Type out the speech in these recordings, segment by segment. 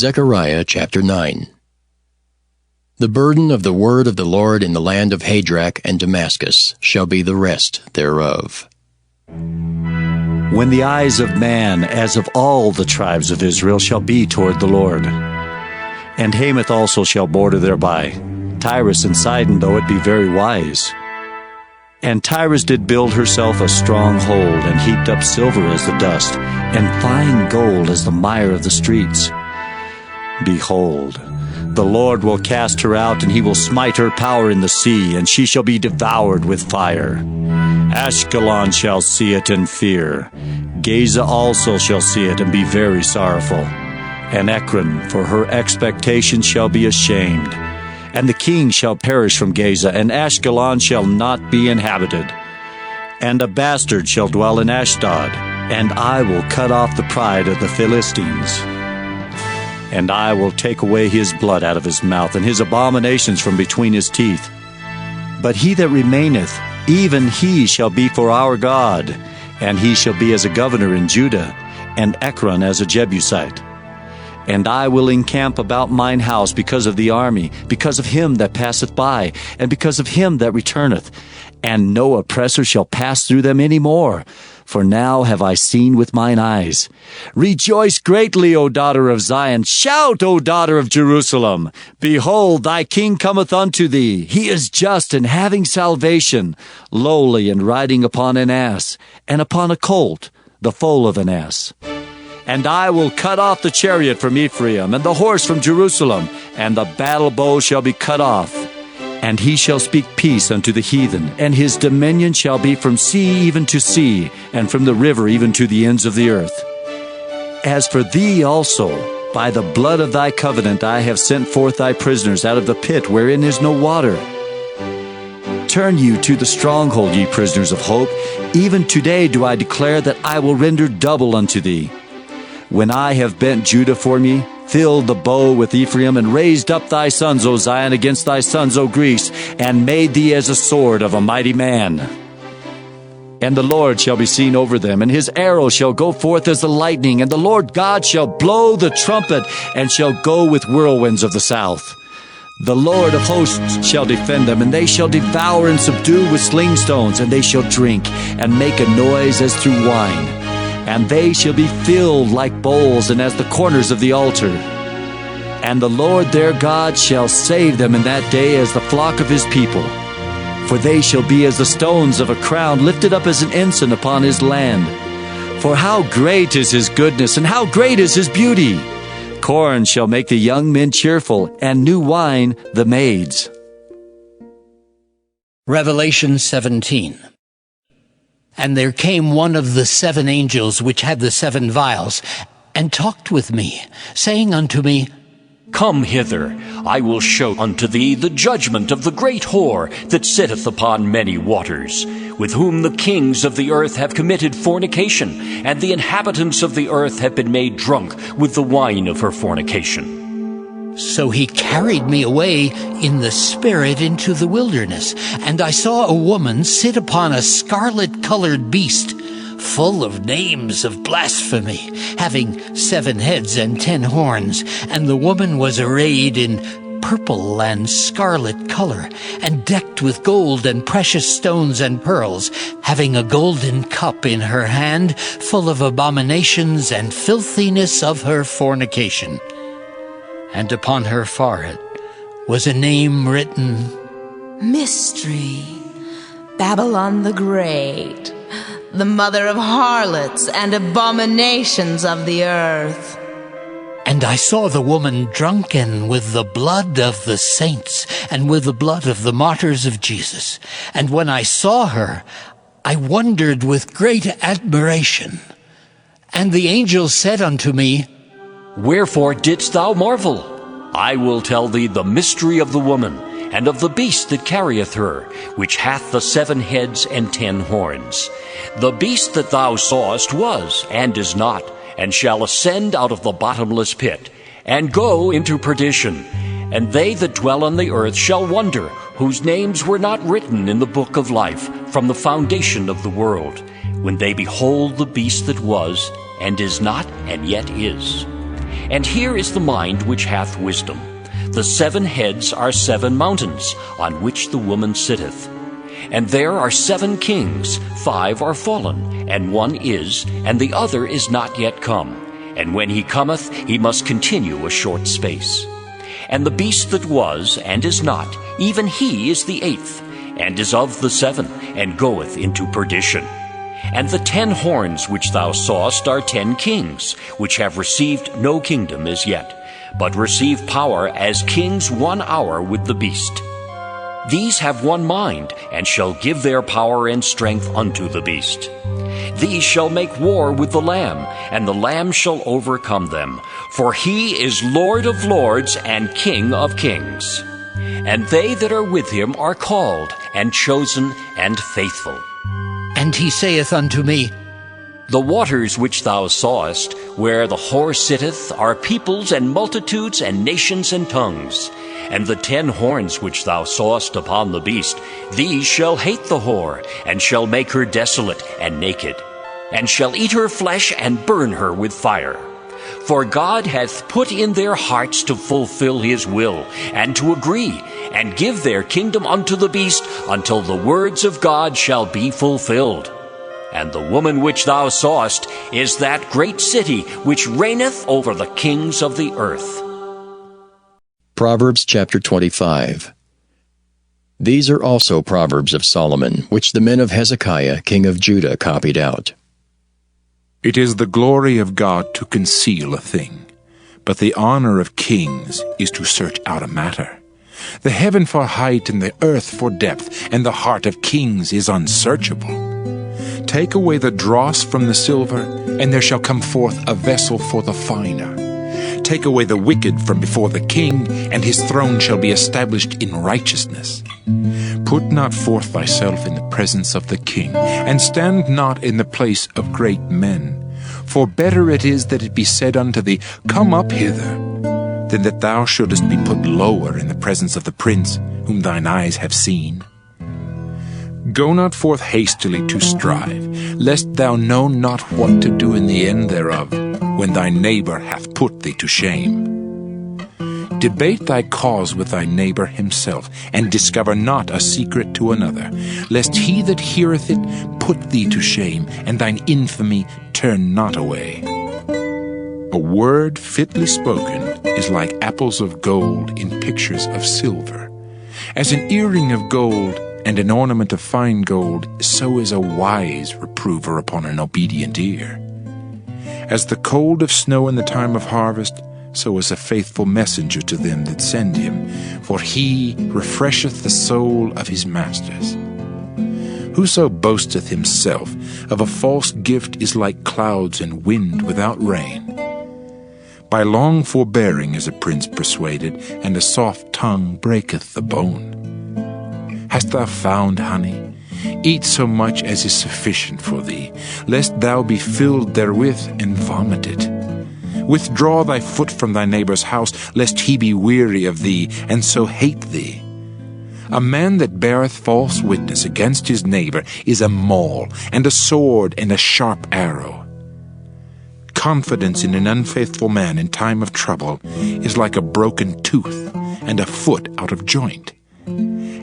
Zechariah chapter 9. The burden of the word of the Lord in the land of Hadrach and Damascus shall be the rest thereof. When the eyes of man, as of all the tribes of Israel, shall be toward the Lord. And Hamath also shall border thereby, Tyrus and Sidon, though it be very wise. And Tyrus did build herself a strong hold, and heaped up silver as the dust, and fine gold as the mire of the streets. Behold, the Lord will cast her out, and he will smite her power in the sea, and she shall be devoured with fire. Ashkelon shall see it and fear. Gaza also shall see it and be very sorrowful. And Ekron, for her expectation, shall be ashamed. And the king shall perish from Gaza, and Ashkelon shall not be inhabited. And a bastard shall dwell in Ashdod, and I will cut off the pride of the Philistines. And I will take away his blood out of his mouth, and his abominations from between his teeth. But he that remaineth, even he shall be for our God, and he shall be as a governor in Judah, and Ekron as a Jebusite. And I will encamp about mine house because of the army, because of him that passeth by, and because of him that returneth. And no oppressor shall pass through them any more. For now have I seen with mine eyes. Rejoice greatly, O daughter of Zion. Shout, O daughter of Jerusalem. Behold, thy king cometh unto thee. He is just and having salvation, lowly and riding upon an ass, and upon a colt, the foal of an ass. And I will cut off the chariot from Ephraim, and the horse from Jerusalem, and the battle bow shall be cut off. And he shall speak peace unto the heathen, and his dominion shall be from sea even to sea, and from the river even to the ends of the earth. As for thee also, by the blood of thy covenant I have sent forth thy prisoners out of the pit wherein is no water. Turn you to the stronghold, ye prisoners of hope. Even today do I declare that I will render double unto thee. When I have bent Judah for me, filled the bow with Ephraim, and raised up thy sons, O Zion, against thy sons, O Greece, and made thee as a sword of a mighty man. And the Lord shall be seen over them, and his arrow shall go forth as the lightning, and the Lord God shall blow the trumpet, and shall go with whirlwinds of the south. The Lord of hosts shall defend them, and they shall devour and subdue with slingstones, and they shall drink, and make a noise as through wine. And they shall be filled like bowls, and as the corners of the altar. And the Lord their God shall save them in that day as the flock of his people. For they shall be as the stones of a crown, lifted up as an ensign upon his land. For how great is his goodness, and how great is his beauty! Corn shall make the young men cheerful, and new wine the maids. Revelation 17. And there came one of the 7 angels which had the 7 vials, and talked with me, saying unto me, Come hither, I will show unto thee the judgment of the great whore that sitteth upon many waters, with whom the kings of the earth have committed fornication, and the inhabitants of the earth have been made drunk with the wine of her fornication. So he carried me away in the spirit into the wilderness, and I saw a woman sit upon a scarlet-colored beast, full of names of blasphemy, having 7 heads and 10 horns. And the woman was arrayed in purple and scarlet color, and decked with gold and precious stones and pearls, having a golden cup in her hand, full of abominations and filthiness of her fornication. And upon her forehead was a name written, Mystery, Babylon the Great, the mother of harlots and abominations of the earth. And I saw the woman drunken with the blood of the saints, and with the blood of the martyrs of Jesus. And when I saw her, I wondered with great admiration. And the angel said unto me, Wherefore didst thou marvel? I will tell thee the mystery of the woman, and of the beast that carrieth her, which hath the 7 heads and 10 horns. The beast that thou sawest was, and is not, and shall ascend out of the bottomless pit, and go into perdition. And they that dwell on the earth shall wonder, whose names were not written in the book of life from the foundation of the world, when they behold the beast that was, and is not, and yet is. And here is the mind which hath wisdom. The 7 heads are 7 mountains, on which the woman sitteth. And there are 7 kings, 5 are fallen, and 1 is, and the other is not yet come. And when he cometh, he must continue a short space. And the beast that was, and is not, even he is the 8th, and is of the 7, and goeth into perdition. And the 10 horns which thou sawest are 10 kings, which have received no kingdom as yet, but receive power as kings 1 hour with the beast. These have one mind, and shall give their power and strength unto the beast. These shall make war with the Lamb, and the Lamb shall overcome them. For he is Lord of lords and King of kings. And they that are with him are called, and chosen, and faithful. And he saith unto me, The waters which thou sawest, where the whore sitteth, are peoples and multitudes and nations and tongues. And the 10 horns which thou sawest upon the beast, these shall hate the whore, and shall make her desolate and naked, and shall eat her flesh and burn her with fire. For God hath put in their hearts to fulfill his will, and to agree, and give their kingdom unto the beast, until the words of God shall be fulfilled. And the woman which thou sawest is that great city which reigneth over the kings of the earth. Proverbs chapter 25. These are also Proverbs of Solomon, which the men of Hezekiah, king of Judah, copied out. It is the glory of God to conceal a thing, but the honor of kings is to search out a matter. The heaven for height and the earth for depth, and the heart of kings is unsearchable. Take away the dross from the silver, and there shall come forth a vessel for the finer. Take away the wicked from before the king, and his throne shall be established in righteousness. Put not forth thyself in the presence of the king, and stand not in the place of great men. For better it is that it be said unto thee, Come up hither, than that thou shouldest be put lower in the presence of the prince, whom thine eyes have seen. Go not forth hastily to strive, lest thou know not what to do in the end thereof, when thy neighbor hath put thee to shame. Debate thy cause with thy neighbor himself, and discover not a secret to another, lest he that heareth it put thee to shame, and thine infamy turn not away. A word fitly spoken is like apples of gold in pictures of silver. As an earring of gold and an ornament of fine gold, so is a wise reprover upon an obedient ear. As the cold of snow in the time of harvest, so is a faithful messenger to them that send him, for he refresheth the soul of his masters. Whoso boasteth himself of a false gift is like clouds and wind without rain. By long forbearing is a prince persuaded, and a soft tongue breaketh the bone. Hast thou found honey? Eat so much as is sufficient for thee, lest thou be filled therewith and vomit it. Withdraw thy foot from thy neighbor's house, lest he be weary of thee, and so hate thee. A man that beareth false witness against his neighbor is a maul, and a sword, and a sharp arrow. Confidence in an unfaithful man in time of trouble is like a broken tooth, and a foot out of joint.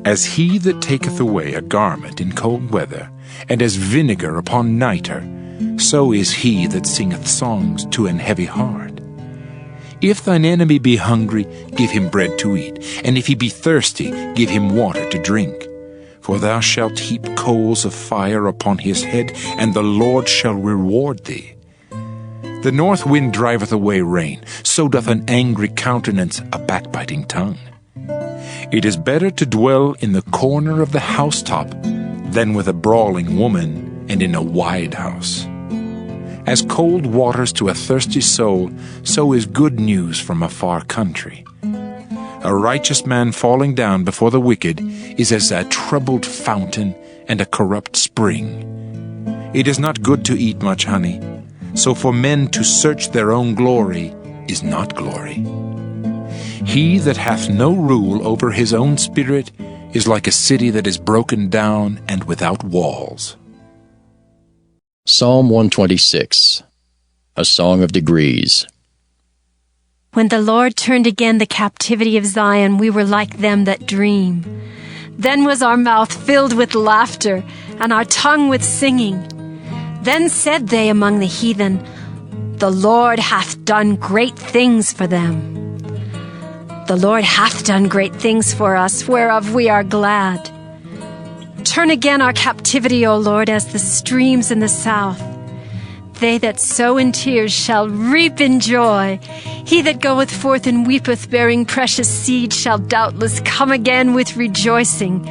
As he that taketh away a garment in cold weather, and as vinegar upon nitre, so is he that singeth songs to an heavy heart. If thine enemy be hungry, give him bread to eat, and if he be thirsty, give him water to drink. For thou shalt heap coals of fire upon his head, and the Lord shall reward thee. The north wind driveth away rain, so doth an angry countenance a backbiting tongue. It is better to dwell in the corner of the housetop than with a brawling woman and in a wide house. As cold waters to a thirsty soul, so is good news from a far country. A righteous man falling down before the wicked is as a troubled fountain and a corrupt spring. It is not good to eat much honey, so for men to search their own glory is not glory. He that hath no rule over his own spirit is like a city that is broken down and without walls. Psalm 126, a song of degrees. When the Lord turned again the captivity of Zion, we were like them that dream. Then was our mouth filled with laughter, and our tongue with singing. Then said they among the heathen, The Lord hath done great things for them. The Lord hath done great things for us, whereof we are glad. Turn again our captivity, O Lord, as the streams in the south. They that sow in tears shall reap in joy. He that goeth forth and weepeth, bearing precious seed, shall doubtless come again with rejoicing,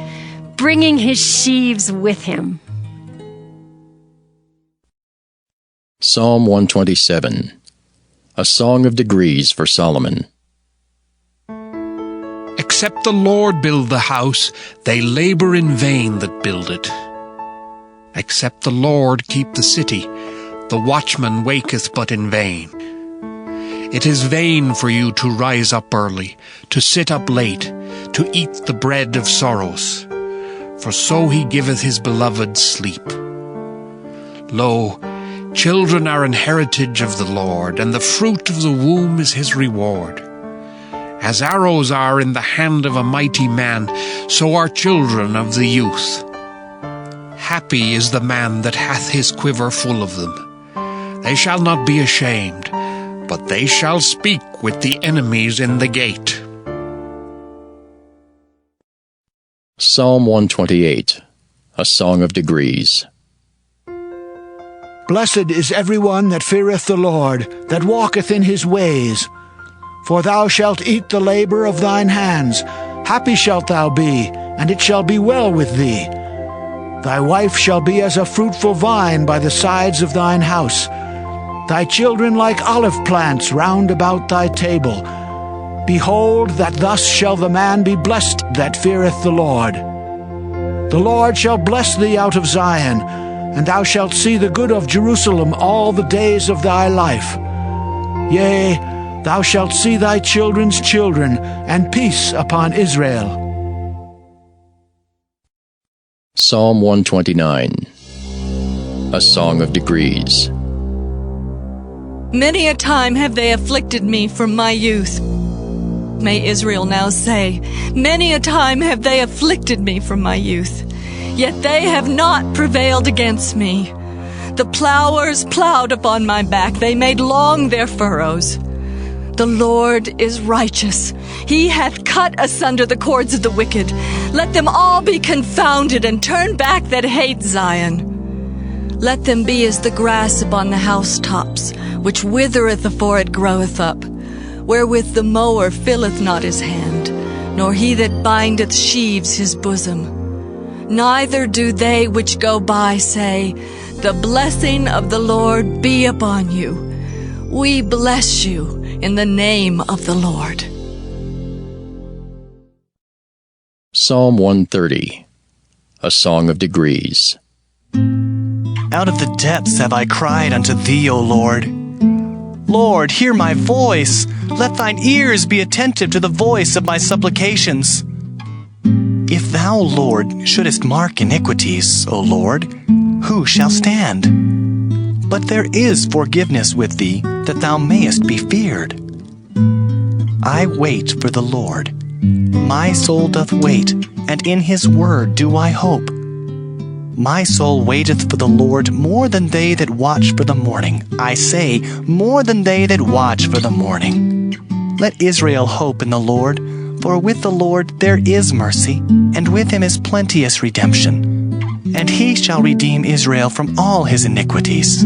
bringing his sheaves with him. Psalm 127, a song of degrees for Solomon. Except the Lord build the house, they labor in vain that build it. Except the Lord keep the city, the watchman waketh but in vain. It is vain for you to rise up early, to sit up late, to eat the bread of sorrows. For so he giveth his beloved sleep. Lo, children are an heritage of the Lord, and the fruit of the womb is his reward. As arrows are in the hand of a mighty man, so are children of the youth. Happy is the man that hath his quiver full of them. They shall not be ashamed, but they shall speak with the enemies in the gate. Psalm 128, a song of degrees. Blessed is every one that feareth the Lord, that walketh in his ways. For thou shalt eat the labor of thine hands. Happy shalt thou be, and it shall be well with thee. Thy wife shall be as a fruitful vine by the sides of thine house, thy children like olive plants round about thy table. Behold, that thus shall the man be blessed that feareth the Lord. The Lord shall bless thee out of Zion, and thou shalt see the good of Jerusalem all the days of thy life. Yea, thou shalt see thy children's children, and peace upon Israel. Psalm 129, a song of degrees. Many a time have they afflicted me from my youth. May Israel now say, many a time have they afflicted me from my youth, yet they have not prevailed against me. The plowers plowed upon my back, they made long their furrows. The Lord is righteous. He hath cut asunder the cords of the wicked. Let them all be confounded, and turn back that hate Zion. Let them be as the grass upon the housetops, which withereth afore it groweth up, wherewith the mower filleth not his hand, nor he that bindeth sheaves his bosom. Neither do they which go by say, The blessing of the Lord be upon you. We bless you in the name of the Lord. Psalm 130, a song of degrees. Out of the depths have I cried unto thee, O Lord. Lord, hear my voice. Let thine ears be attentive to the voice of my supplications. If thou, Lord, shouldest mark iniquities, O Lord, who shall stand? But there is forgiveness with thee, that thou mayest be feared. I wait for the Lord. My soul doth wait, and in his word do I hope. My soul waiteth for the Lord more than they that watch for the morning. I say, more than they that watch for the morning. Let Israel hope in the Lord, for with the Lord there is mercy, and with him is plenteous redemption. And he shall redeem Israel from all his iniquities.